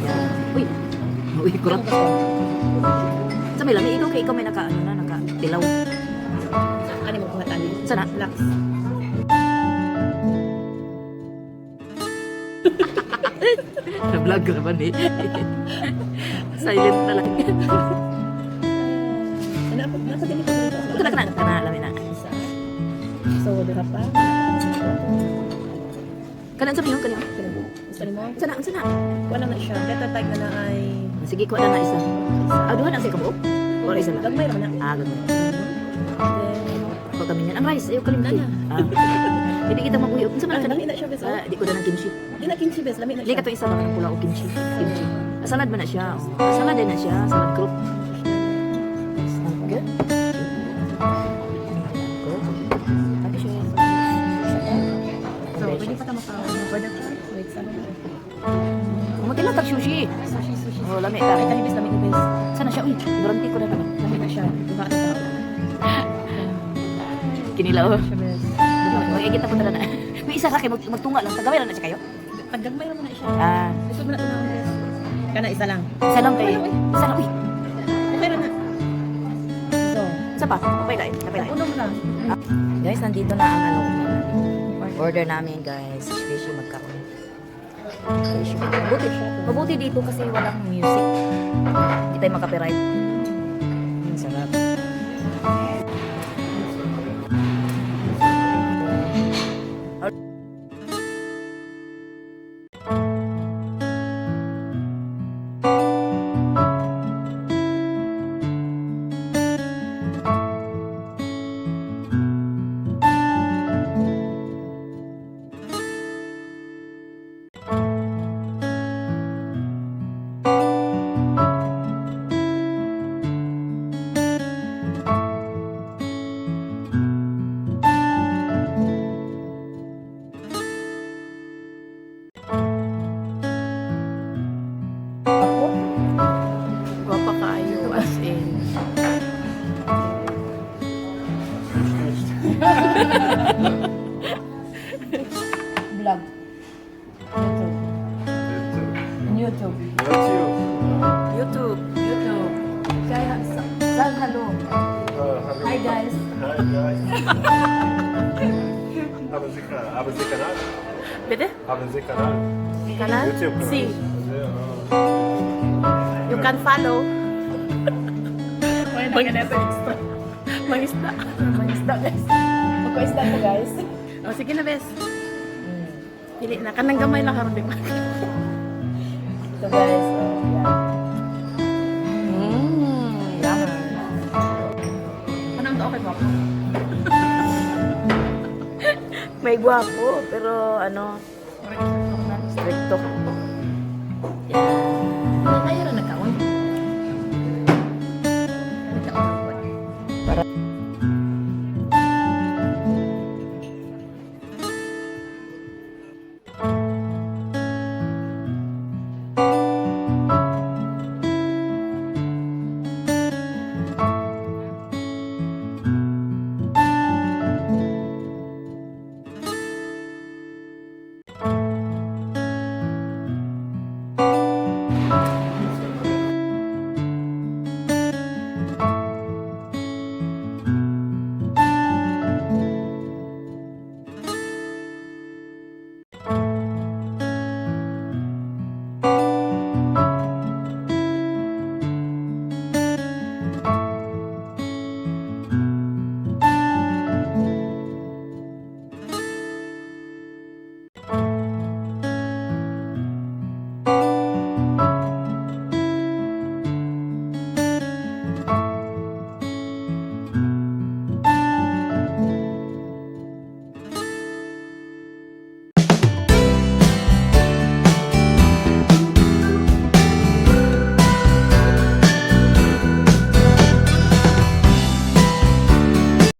Yan. Uy. Uy, kurot. Sa may lami, ikaw may naka-dilaw. Ano mo buhat ani? Sana? Relax. Na-vlog ko naman eh. Silent na lang. Nasa din ko rin. Kana, lami na. So, dira pa. Kanan sa minyo, kanyo. Gusto mo? Sana. Wala na siya. Data tag na na ay... Sige, kuha na isa. Duha na sa kabuok? O isa na? Gagmay naman na. Gagmay. Then, Pag kami niyan. Ang rice, ayaw kalimutan. Hindi kita mag-uyok. Sa mga lami kanina? na siya, bes. Di ko na ng kimchi. Di na kimchi, bes. Lami na Hindi siya. ka to isa mga ng pula o kimchi. Salad ba na siya? Salad din na siya. Salad group. Okay. Tapi siya. So, pwede pa tama pa. Pwede pa. Wait, sana. Magkilatag sushi. Sushi. Oh, lami Ay, ka. kanibis, lami na, bes. Sana siya? Uy, garanti ko na naman. Lami na siya. Diba na tao? Kinilaw. Siya, bes. Okay, kita po na na. May isa ka kayo, magtunga lang. Tagawin lang na siya kayo? Taggagmay naman na siya. Ah, Gusto mo na ito na, bes. Kana, isa lang. isa lang kayo. Isa lang. Uy, Okay na na. So, isa pa. Okay na. Okay na. unong lang. Guys, nandito na ang order namin, guys. Fish yung magkaon. Mabuti dito kasi walang music. Hindi tayo makapiright. Sarap. Guwapa kayo, as in. Vlog. YouTube. YouTube. YouTube. Kaya, saan hello? Hi guys. Haben Sie Kanal? Bitte? Haben Sie Kanal? Kanal? YouTube-Kanal. Si. You can follow. Mangisda. Mangisda guys. Magkaisda ko guys. O sige na bes. Pili na. Kanang gamay lang karon di ba? So guys, Yummy. Anong to okay ba? may gwapo, pero ano,